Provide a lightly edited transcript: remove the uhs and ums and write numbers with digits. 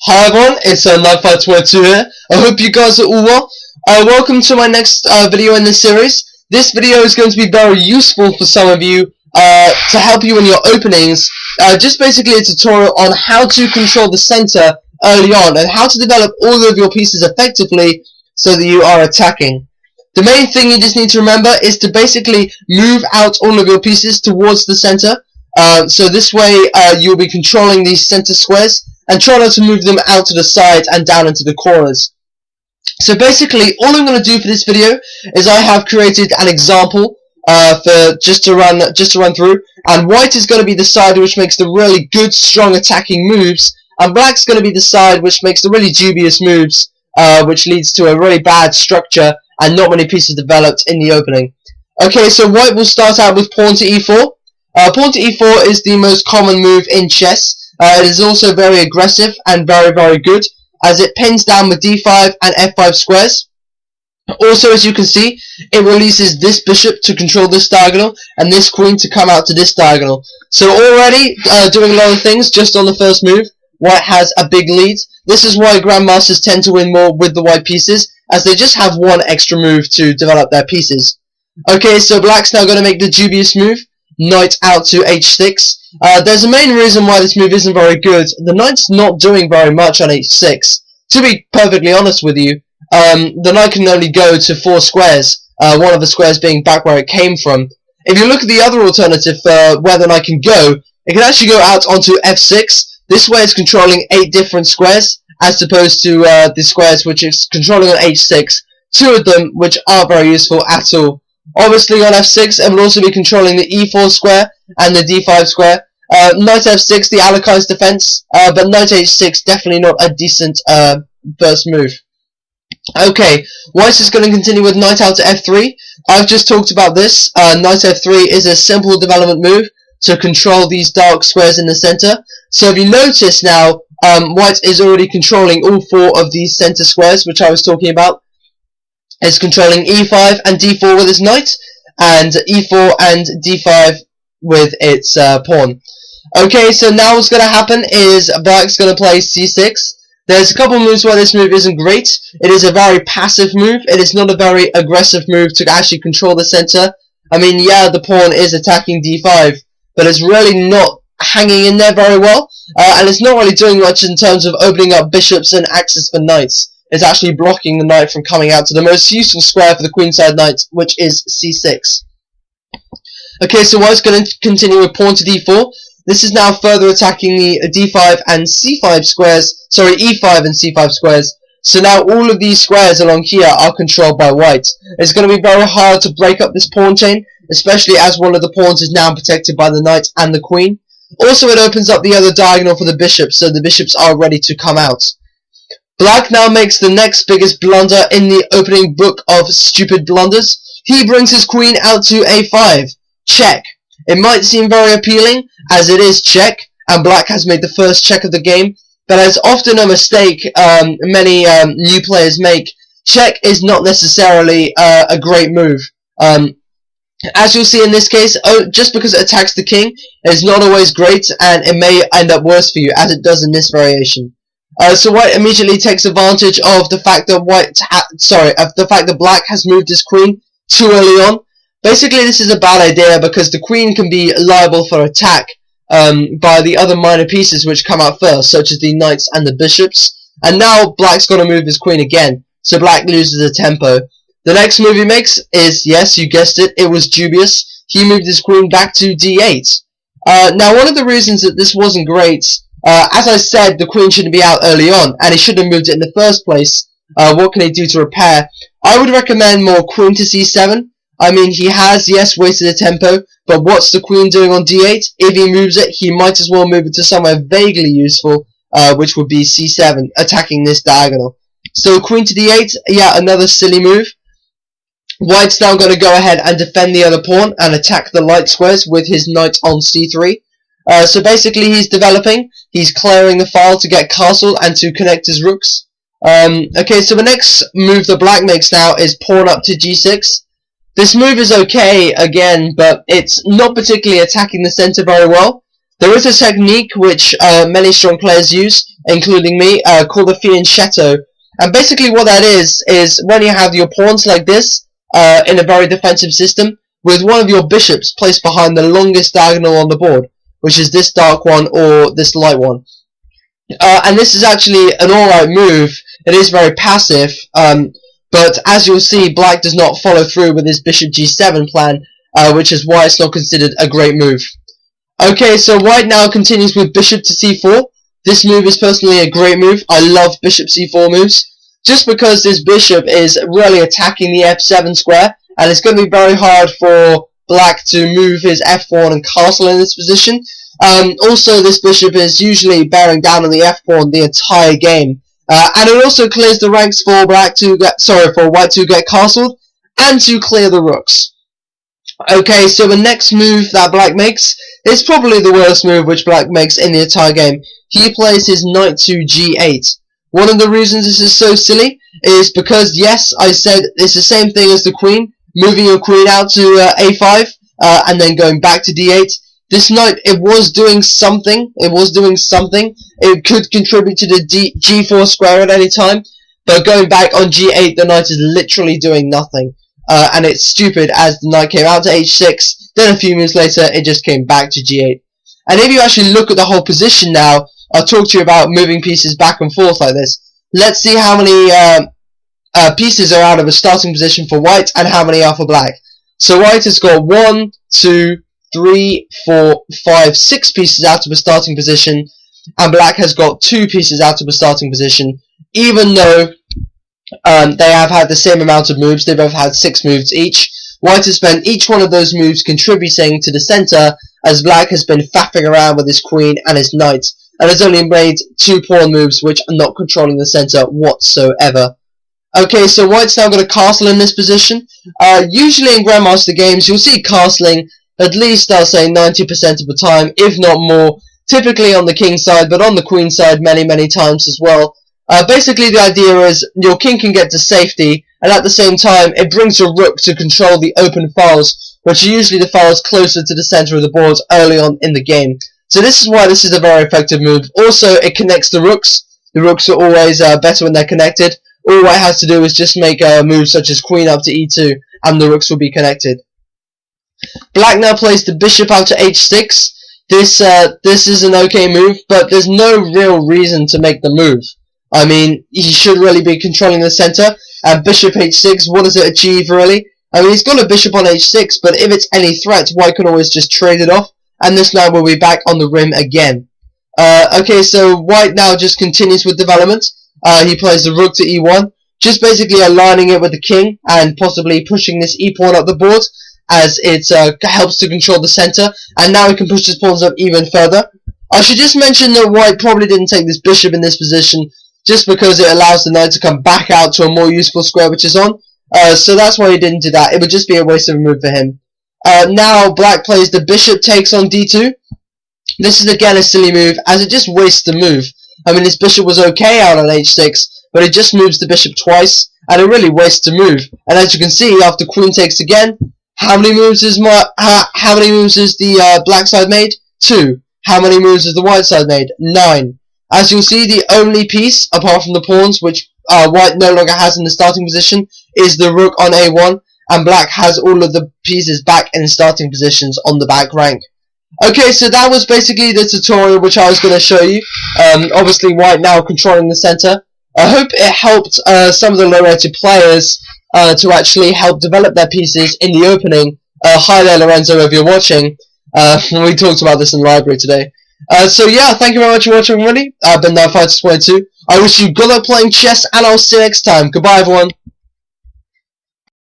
Hi everyone, it's Nightfight22 here. I hope you guys are all well. Welcome to my next video in this series. This video is going to be very useful for some of you to help you in your openings. Just basically a tutorial on how to control the center early on and how to develop all of your pieces effectively so that you are attacking. The main thing you just need to remember is to basically move out all of your pieces towards the center. So this way you'll be controlling these center squares and try not to move them out to the side and down into the corners. So basically all I'm going to do for this video is I have created an example for just to run through, and white is going to be the side which makes the really good strong attacking moves, and black's going to be the side which makes the really dubious moves, which leads to a really bad structure and not many pieces developed in the opening. Okay, so white will start out with pawn to e4. Pawn to e4 is the most common move in chess. It is also very aggressive and very good, as it pins down with d5 and f5 squares. Also, as you can see, it releases this bishop to control this diagonal and this queen to come out to this diagonal. So already doing a lot of things just on the first move. White has a big lead. This is why grandmasters tend to win more with the white pieces, as they just have one extra move to develop their pieces. Okay, so black's now going to make the dubious move, knight out to h6. There's a main reason why this move isn't very good. The knight's not doing very much on h6. To be perfectly honest with you, the knight can only go to 4 squares, one of the squares being back where it came from. If you look at the other alternative where the knight can go, it can actually go out onto f6. This way it's controlling 8 different squares, as opposed to the squares which it's controlling on h6. 2 of them which aren't very useful at all. Obviously on f6 it will also be controlling the e4 square and the d5 square. Knight f6, the Alakai's defense, but knight h6 definitely not a decent first move. Okay, white is going to continue with knight out to f3. I've just talked about this. Knight f3 is a simple development move to control these dark squares in the center. So if you notice now, white is already controlling all 4 of these center squares which I was talking about. It's controlling e5 and d4 with its knight, and e4 and d5 with its pawn. Okay, so now what's going to happen is black's going to play c6. There's a couple moves where this move isn't great. It is a very passive move. It is not a very aggressive move to actually control the center. I mean, yeah, the pawn is attacking d5, but it's really not hanging in there very well, and it's not really doing much in terms of opening up bishops and access for knights. It's actually blocking the knight from coming out to the most useful square for the queenside knight, which is c6. Okay, so white's going to continue with pawn to d4. This is now further attacking the d5 and c5 squares, sorry, e5 and c5 squares. So now all of these squares along here are controlled by white. It's going to be very hard to break up this pawn chain, especially as one of the pawns is now protected by the knight and the queen. Also, it opens up the other diagonal for the bishops, so the bishops are ready to come out. Black now makes the next biggest blunder in the opening book of stupid blunders. He brings his queen out to a5. Check. It might seem very appealing, as it is check, and black has made the first check of the game, but as often a mistake many new players make, check is not necessarily a great move. As you'll see in this case, just because it attacks the king, it's not always great, and it may end up worse for you, as it does in this variation. So white immediately takes advantage of the fact that black has moved his queen too early on. Basically, this is a bad idea because the queen can be liable for attack by the other minor pieces which come out first, such as the knights and the bishops. And now black's got to move his queen again, so black loses a tempo. The next move he makes is, yes, you guessed it, it was dubious. He moved his queen back to d8. Now, one of the reasons that this wasn't great, as I said, the queen shouldn't be out early on, and he shouldn't have moved it in the first place. What can he do to repair? I would recommend more queen to c7. I mean, he has, yes, wasted a tempo, but what's the queen doing on d8? If he moves it, he might as well move it to somewhere vaguely useful, which would be c7, attacking this diagonal. So queen to d8, yeah, another silly move. White's now going to go ahead and defend the other pawn and attack the light squares with his knight on c3. So basically he's developing, he's clearing the file to get castle and to connect his rooks. Okay, so the next move that black makes now is pawn up to g6. This move is okay, again, but it's not particularly attacking the center very well. There is a technique which many strong players use, including me, called the Fianchetto. And basically what that is when you have your pawns like this, in a very defensive system, with one of your bishops placed behind the longest diagonal on the board, which is this dark one or this light one. And this is actually an alright move. It is very passive, but as you'll see, black does not follow through with his bishop g7 plan, which is why it's not considered a great move. Okay, so white now continues with bishop to c4. This move is personally a great move. I love bishop c4 moves, just because this bishop is really attacking the f7 square, and it's going to be very hard for black to move his f pawn and castle in this position. Also, this bishop is usually bearing down on the f-pawn the entire game, and it also clears the ranks for white to get castled and to clear the rooks. Okay, so the next move that black makes is probably the worst move which black makes in the entire game. He plays his knight to g8. One of the reasons this is so silly is because, yes, I said it's the same thing as the queen, moving your queen out to a5 and then going back to d8. This knight, it was doing something. It could contribute to the g4 square at any time, but going back on g8, the knight is literally doing nothing. And it's stupid, as the knight came out to h6, then a few moves later, it just came back to g8. And if you actually look at the whole position now, I'll talk to you about moving pieces back and forth like this. Let's see how many pieces are out of a starting position for white and how many are for black. So white has got 1, 2, 3, 4, 5, 6 pieces out of a starting position, and black has got 2 pieces out of a starting position, even though they have had the same amount of moves. They both had 6 moves each. White has spent each one of those moves contributing to the center, as black has been faffing around with his queen and his knight, and has only made 2 pawn moves which are not controlling the center whatsoever. Okay, so white's now got a castle in this position. Usually in Grandmaster games, you'll see castling at least, I'll say, 90% of the time, if not more, typically on the king side, but on the queen side many times as well. Basically, the idea is your king can get to safety, and at the same time, it brings a rook to control the open files, which are usually the files closer to the center of the board early on in the game. So this is why this is a very effective move. Also, it connects the rooks. The rooks are always better when they're connected. All white has to do is just make a move such as queen up to e2, and the rooks will be connected. Black now plays the bishop out to h6. This is an okay move, but there's no real reason to make the move. I mean, he should really be controlling the center. And bishop h6, what does it achieve really? I mean, he's got a bishop on h6, but if it's any threat, white can always just trade it off, and this knight will be back on the rim again. Okay, so white now just continues with development. He plays the rook to e1, just basically aligning it with the king, and possibly pushing this e-pawn up the board, as it helps to control the center, and now he can push his pawns up even further. I should just mention that white probably didn't take this bishop in this position, just because it allows the knight to come back out to a more useful square which is on. So that's why he didn't do that. It would just be a waste of a move for him. Now black plays the bishop takes on d2. This is again a silly move, as it just wastes the move. I mean, this bishop was okay out on h6, but it just moves the bishop twice, and it really wastes a move. And as you can see, after queen takes again, how many moves is the black side made? 2. How many moves has the white side made? 9. As you'll see, the only piece, apart from the pawns, which white no longer has in the starting position, is the rook on a1, and black has all of the pieces back in starting positions on the back rank. Okay, so that was basically the tutorial which I was going to show you. Obviously, white now controlling the center. I hope it helped some of the low-rated players to actually help develop their pieces in the opening. Hi there, Lorenzo, if you're watching. We talked about this in the library today. So yeah, thank you very much for watching, everybody. I've been NightFighter22. I wish you good luck playing chess, and I'll see you next time. Goodbye, everyone.